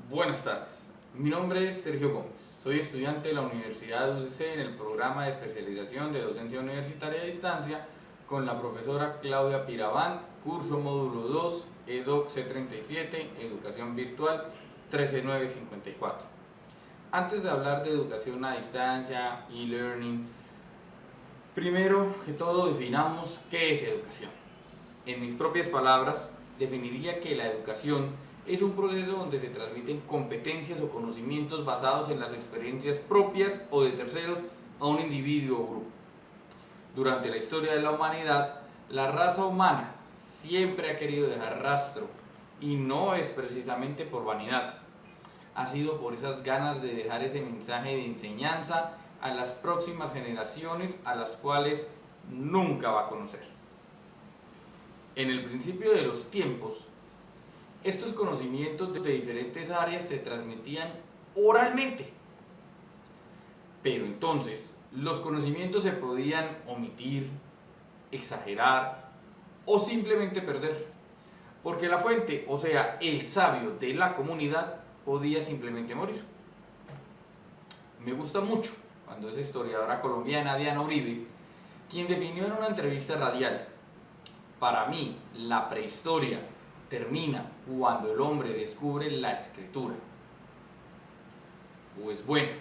Buenas tardes, mi nombre es Sergio Gómez, soy estudiante de la Universidad UCC en el programa de especialización de docencia universitaria a distancia con la profesora Claudia Piraván, curso módulo 2, EDOC C37, Educación Virtual 13954. Antes de hablar de educación a distancia, e-learning, primero que todo definamos qué es educación. En mis propias palabras, definiría que la educación es un proceso donde se transmiten competencias o conocimientos basados en las experiencias propias o de terceros a un individuo o grupo. Durante la historia de la humanidad, la raza humana siempre ha querido dejar rastro y no es precisamente por vanidad. Ha sido por esas ganas de dejar ese mensaje de enseñanza a las próximas generaciones a las cuales nunca va a conocer. En el principio de los tiempos, estos conocimientos de diferentes áreas se transmitían oralmente. Pero entonces, los conocimientos se podían omitir, exagerar o simplemente perder. Porque la fuente, o sea, el sabio de la comunidad, podía simplemente morir. Me gusta mucho cuando esa historiadora colombiana Diana Uribe, quien definió en una entrevista radial: para mí, la prehistoria termina cuando el hombre descubre la escritura. Pues bueno,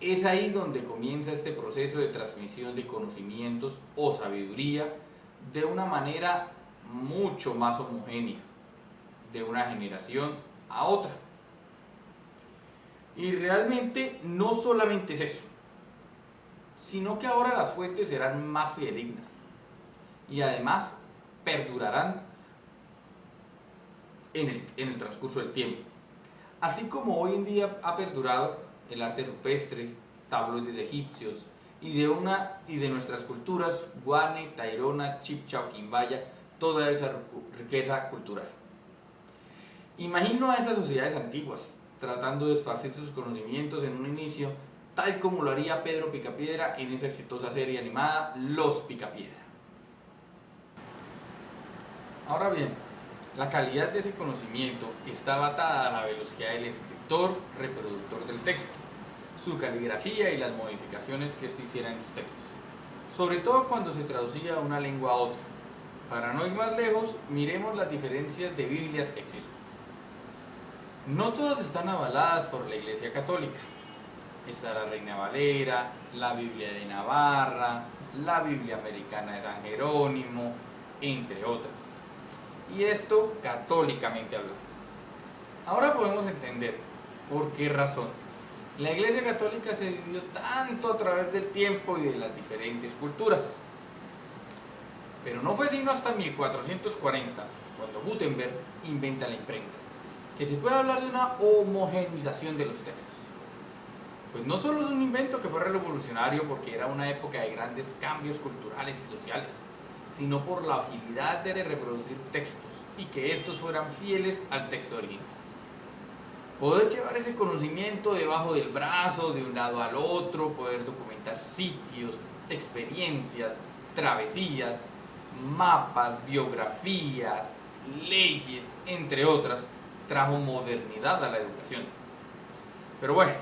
es ahí donde comienza este proceso de transmisión de conocimientos o sabiduría de una manera mucho más homogénea, de una generación a otra. Y realmente no solamente es eso, sino que ahora las fuentes serán más fidedignas y además perdurarán en el transcurso del tiempo. Así como hoy en día ha perdurado el arte rupestre, tabloides egipcios y de nuestras culturas, guane, tairona, chipcha o quimbaya, toda esa riqueza cultural. Imagino a esas sociedades antiguas tratando de esparcir sus conocimientos en un inicio, tal como lo haría Pedro Picapiedra en esa exitosa serie animada Los Picapiedra. Ahora bien, la calidad de ese conocimiento estaba atada a la velocidad del escritor, reproductor del texto, su caligrafía y las modificaciones que éste hiciera en los textos, sobre todo cuando se traducía de una lengua a otra. Para no ir más lejos, miremos las diferencias de Biblias que existen. No todas están avaladas por la Iglesia Católica. Está la Reina Valera, la Biblia de Navarra, la Biblia Americana de San Jerónimo, entre otras. Y esto católicamente hablando. Ahora podemos entender por qué razón la Iglesia Católica se dividió tanto a través del tiempo y de las diferentes culturas. Pero no fue sino hasta 1440, cuando Gutenberg inventa la imprenta, que se puede hablar de una homogeneización de los textos. Pues no solo es un invento que fue revolucionario porque era una época de grandes cambios culturales y sociales, sino por la agilidad de reproducir textos y que estos fueran fieles al texto original. Poder llevar ese conocimiento debajo del brazo, de un lado al otro, poder documentar sitios, experiencias, travesías, mapas, biografías, leyes, entre otras, trajo modernidad a la educación. Pero bueno,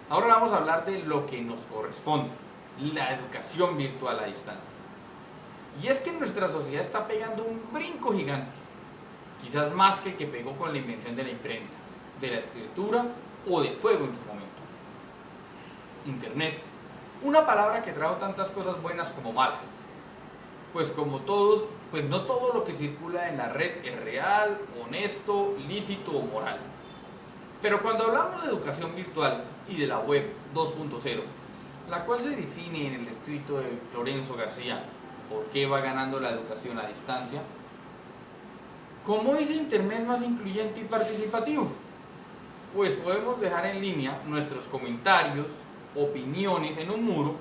ahora vamos a hablar de lo que nos corresponde, la educación virtual a distancia. Y es que nuestra sociedad está pegando un brinco gigante, quizás más que el que pegó con la invención de la imprenta, de la escritura o del fuego en su momento. Internet, una palabra que trajo tantas cosas buenas como malas. Pues no todo lo que circula en la red es real, honesto, lícito o moral. Pero cuando hablamos de educación virtual y de la web 2.0, la cual se define en el escrito de Lorenzo García, ¿por qué va ganando la educación a distancia?, ¿cómo es Internet más incluyente y participativo? Pues podemos dejar en línea nuestros comentarios, opiniones en un muro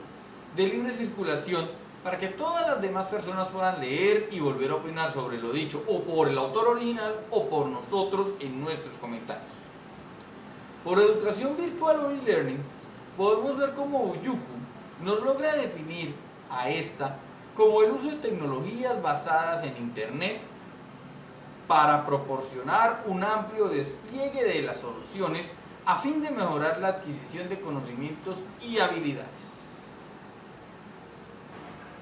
de libre circulación para que todas las demás personas puedan leer y volver a opinar sobre lo dicho o por el autor original o por nosotros en nuestros comentarios. Por educación virtual o e-learning, podemos ver cómo Uyuku nos logra definir a esta como el uso de tecnologías basadas en Internet para proporcionar un amplio despliegue de las soluciones a fin de mejorar la adquisición de conocimientos y habilidades.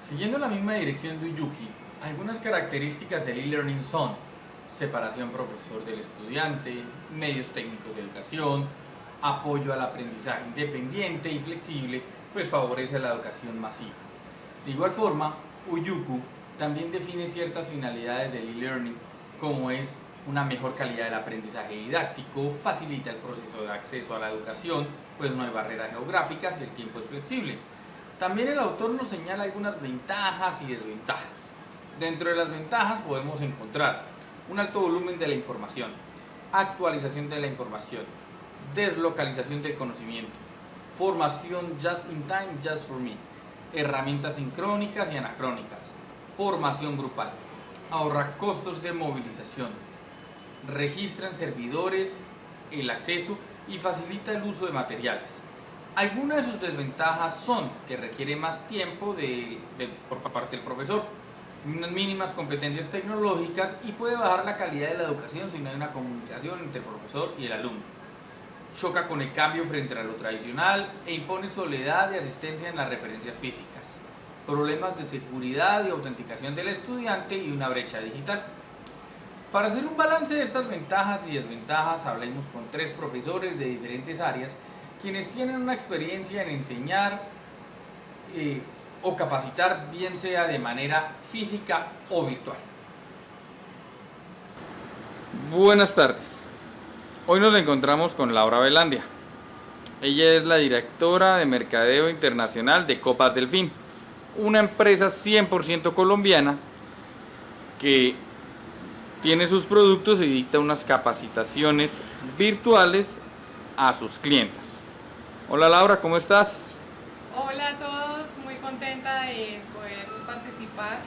Siguiendo la misma dirección de Uyuki, algunas características del e-learning son separación profesor del estudiante, medios técnicos de educación, apoyo al aprendizaje independiente y flexible, pues favorece la educación masiva. De igual forma, Uyuku también define ciertas finalidades del e-learning, como es una mejor calidad del aprendizaje didáctico, facilita el proceso de acceso a la educación, pues no hay barreras geográficas y el tiempo es flexible. También el autor nos señala algunas ventajas y desventajas. Dentro de las ventajas podemos encontrar un alto volumen de la información, actualización de la información, deslocalización del conocimiento, formación just in time, just for me, herramientas sincrónicas y anacrónicas, formación grupal, ahorra costos de movilización, registra en servidores el acceso y facilita el uso de materiales. Algunas de sus desventajas son que requiere más tiempo por parte del profesor, unas mínimas competencias tecnológicas y puede bajar la calidad de la educación si no hay una comunicación entre el profesor y el alumno. Choca con el cambio frente a lo tradicional e impone soledad de asistencia en las referencias físicas, problemas de seguridad y autenticación del estudiante y una brecha digital. Para hacer un balance de estas ventajas y desventajas, hablemos con 3 profesores de diferentes áreas quienes tienen una experiencia en enseñar o capacitar, bien sea de manera física o virtual. Buenas tardes. Hoy nos encontramos con Laura Velandia. Ella es la directora de Mercadeo Internacional de Copas Delfín, una empresa 100% colombiana que tiene sus productos y dicta unas capacitaciones virtuales a sus clientes. Hola Laura, ¿cómo estás? Hola a todos, muy contenta de poder participar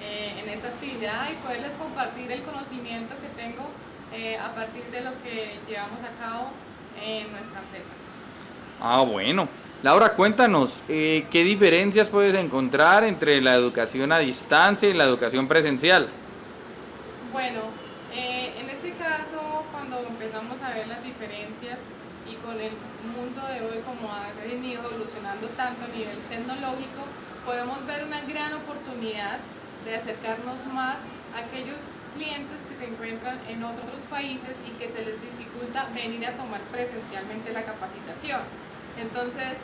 en esta actividad y poderles compartir el conocimiento que tengo a partir de lo que llevamos a cabo en nuestra empresa. Bueno. Laura, cuéntanos, ¿qué diferencias puedes encontrar entre la educación a distancia y la educación presencial? Bueno, en este caso, cuando empezamos a ver las diferencias y con el mundo de hoy como ha venido evolucionando tanto a nivel tecnológico, podemos ver una gran oportunidad de acercarnos más a aquellos clientes que se encuentran en otros países y que se les dificulta venir a tomar presencialmente la capacitación. Entonces,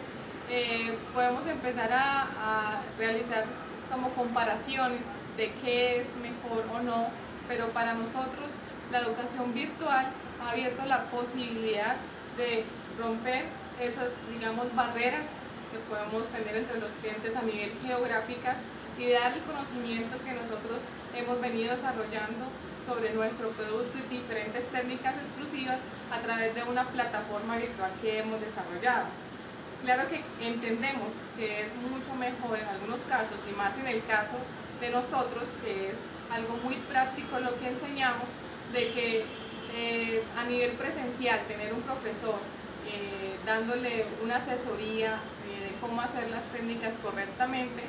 podemos empezar a realizar como comparaciones de qué es mejor o no, pero para nosotros la educación virtual ha abierto la posibilidad de romper esas, digamos, barreras que podemos tener entre los clientes a nivel geográficas y dar el conocimiento que nosotros hemos venido desarrollando sobre nuestro producto y diferentes técnicas exclusivas a través de una plataforma virtual que hemos desarrollado. Claro que entendemos que es mucho mejor en algunos casos y más en el caso de nosotros, que es algo muy práctico lo que enseñamos, de que a nivel presencial tener un profesor dándole una asesoría de cómo hacer las técnicas correctamente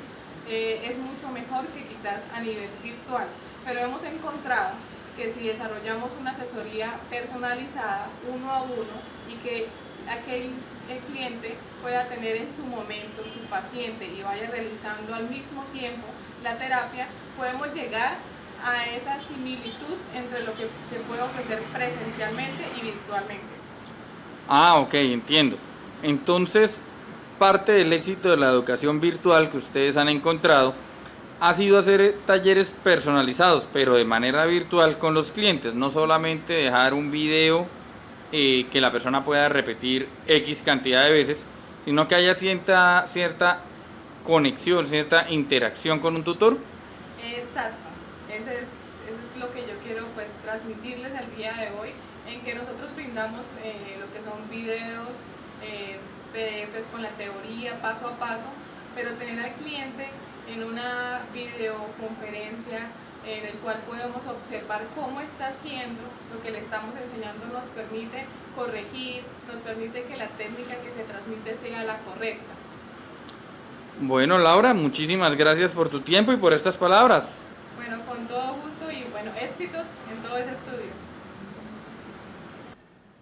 es mucho mejor que quizás a nivel virtual, pero hemos encontrado que si desarrollamos una asesoría personalizada uno a uno y que el cliente pueda tener en su momento su paciente y vaya realizando al mismo tiempo la terapia, podemos llegar a esa similitud entre lo que se puede ofrecer presencialmente y virtualmente. Ok, entiendo. Entonces, parte del éxito de la educación virtual que ustedes han encontrado ha sido hacer talleres personalizados, pero de manera virtual con los clientes, no solamente dejar un video que la persona pueda repetir X cantidad de veces, sino que haya cierta conexión, cierta interacción con un tutor. Exacto, eso es lo que yo quiero pues transmitirles el día de hoy, en que nosotros brindamos lo que son videos, PDFs con la teoría paso a paso, pero tener al cliente en una videoconferencia en el cual podemos observar cómo está haciendo lo que le estamos enseñando, nos permite corregir, nos permite que la técnica que se transmite sea la correcta. Bueno, Laura, muchísimas gracias por tu tiempo y por estas palabras. Bueno, con todo gusto y bueno, éxito. éxitos en todo ese estudio.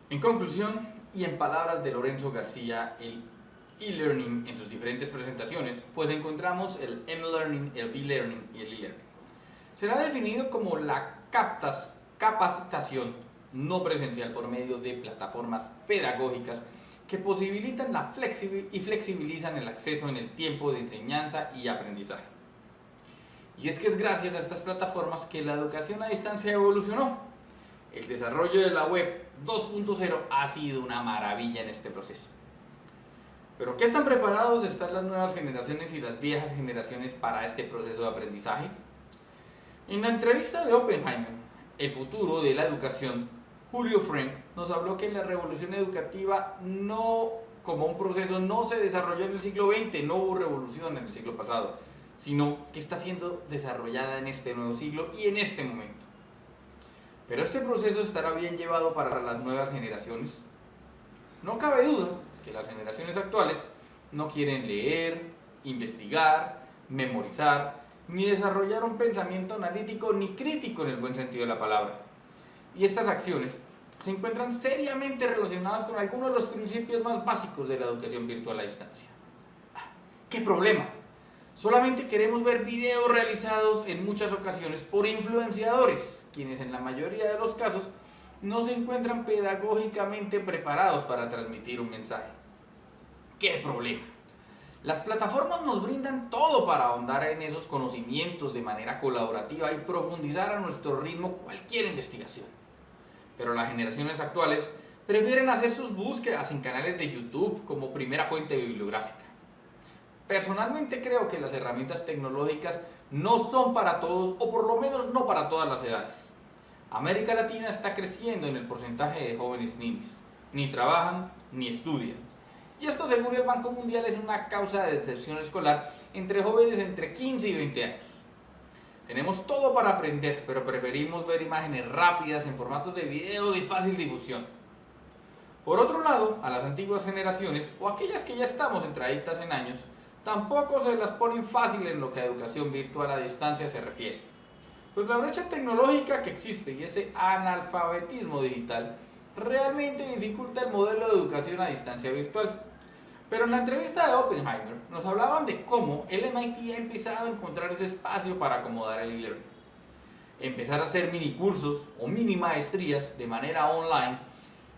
En conclusión, y en palabras de Lorenzo García, el e-learning en sus diferentes presentaciones, pues encontramos el m-learning, el b-learning y el e-learning. Será definido como la capacitación no presencial por medio de plataformas pedagógicas que posibilitan y flexibilizan el acceso en el tiempo de enseñanza y aprendizaje. Y es que es gracias a estas plataformas que la educación a distancia evolucionó. El desarrollo de la web 2.0 ha sido una maravilla en este proceso. Pero ¿qué tan preparados están las nuevas generaciones y las viejas generaciones para este proceso de aprendizaje? En la entrevista de Oppenheimer, El futuro de la educación, Julio Frenk nos habló que la revolución educativa como un proceso no se desarrolló en el siglo XX, no hubo revolución en el siglo pasado, sino que está siendo desarrollada en este nuevo siglo y en este momento. Pero este proceso estará bien llevado para las nuevas generaciones. No cabe duda que las generaciones actuales no quieren leer, investigar, memorizar, ni desarrollar un pensamiento analítico ni crítico en el buen sentido de la palabra. Y estas acciones se encuentran seriamente relacionadas con algunos de los principios más básicos de la educación virtual a distancia. ¿Qué problema? Solamente queremos ver videos realizados en muchas ocasiones por influenciadores, quienes en la mayoría de los casos no se encuentran pedagógicamente preparados para transmitir un mensaje. ¿Qué problema? Las plataformas nos brindan todo para ahondar en esos conocimientos de manera colaborativa y profundizar a nuestro ritmo cualquier investigación. Pero las generaciones actuales prefieren hacer sus búsquedas en canales de YouTube como primera fuente bibliográfica. Personalmente creo que las herramientas tecnológicas no son para todos, o por lo menos no para todas las edades. América Latina está creciendo en el porcentaje de jóvenes niños. Ni trabajan ni estudian. Y esto, según el Banco Mundial, es una causa de deserción escolar entre jóvenes entre 15 y 20 años. Tenemos todo para aprender, pero preferimos ver imágenes rápidas en formatos de video de fácil difusión. Por otro lado, a las antiguas generaciones, o aquellas que ya estamos entraditas en años, tampoco se las ponen fácil en lo que a educación virtual a distancia se refiere. Pues la brecha tecnológica que existe y ese analfabetismo digital realmente dificulta el modelo de educación a distancia virtual. Pero en la entrevista de Oppenheimer nos hablaban de cómo el MIT ha empezado a encontrar ese espacio para acomodar el e-learning. Empezar a hacer mini cursos o mini maestrías de manera online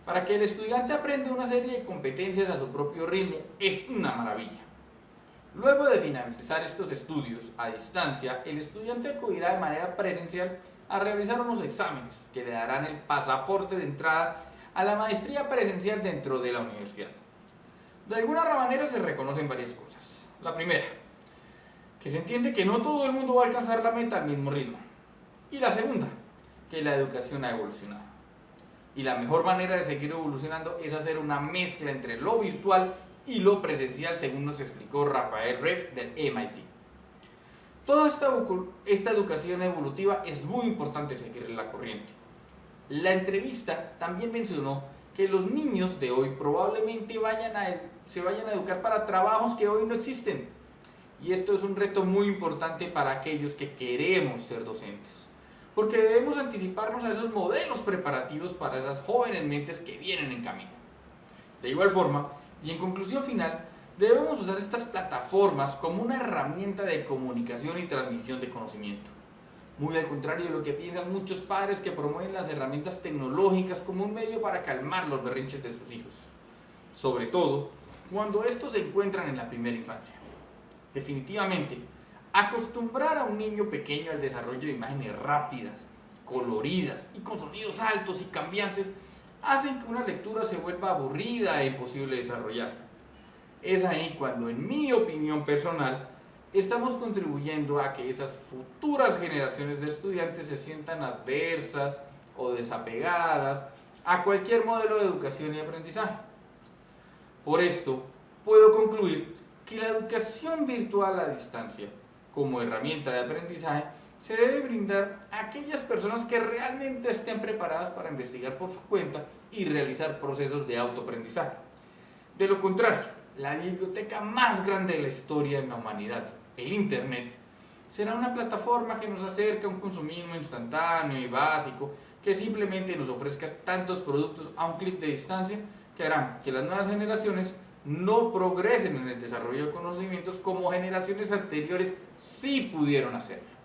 para que el estudiante aprenda una serie de competencias a su propio ritmo es una maravilla. Luego de finalizar estos estudios a distancia, el estudiante acudirá de manera presencial a realizar unos exámenes que le darán el pasaporte de entrada a la maestría presencial dentro de la universidad. De alguna manera se reconocen varias cosas. La primera, que se entiende que no todo el mundo va a alcanzar la meta al mismo ritmo. Y la segunda, que la educación ha evolucionado. Y la mejor manera de seguir evolucionando es hacer una mezcla entre lo virtual y lo presencial, según nos explicó Rafael Reff del MIT. Toda esta educación evolutiva es muy importante seguir la corriente. La entrevista también mencionó que los niños de hoy probablemente se vayan a educar para trabajos que hoy no existen. Y esto es un reto muy importante para aquellos que queremos ser docentes. Porque debemos anticiparnos a esos modelos preparativos para esas jóvenes mentes que vienen en camino. De igual forma, y en conclusión final, debemos usar estas plataformas como una herramienta de comunicación y transmisión de conocimiento. Muy al contrario de lo que piensan muchos padres que promueven las herramientas tecnológicas como un medio para calmar los berrinches de sus hijos. Sobre todo, cuando estos se encuentran en la primera infancia. Definitivamente, acostumbrar a un niño pequeño al desarrollo de imágenes rápidas, coloridas y con sonidos altos y cambiantes hacen que una lectura se vuelva aburrida e imposible de desarrollar. Es ahí cuando, en mi opinión personal, estamos contribuyendo a que esas futuras generaciones de estudiantes se sientan adversas o desapegadas a cualquier modelo de educación y aprendizaje. Por esto, puedo concluir que la educación virtual a distancia, como herramienta de aprendizaje, se debe brindar a aquellas personas que realmente estén preparadas para investigar por su cuenta y realizar procesos de autoaprendizaje. De lo contrario, la biblioteca más grande de la historia en la humanidad, el Internet, será una plataforma que nos acerca a un consumismo instantáneo y básico, que simplemente nos ofrezca tantos productos a un clic de distancia, que harán que las nuevas generaciones no progresen en el desarrollo de conocimientos como generaciones anteriores sí pudieron hacerlo.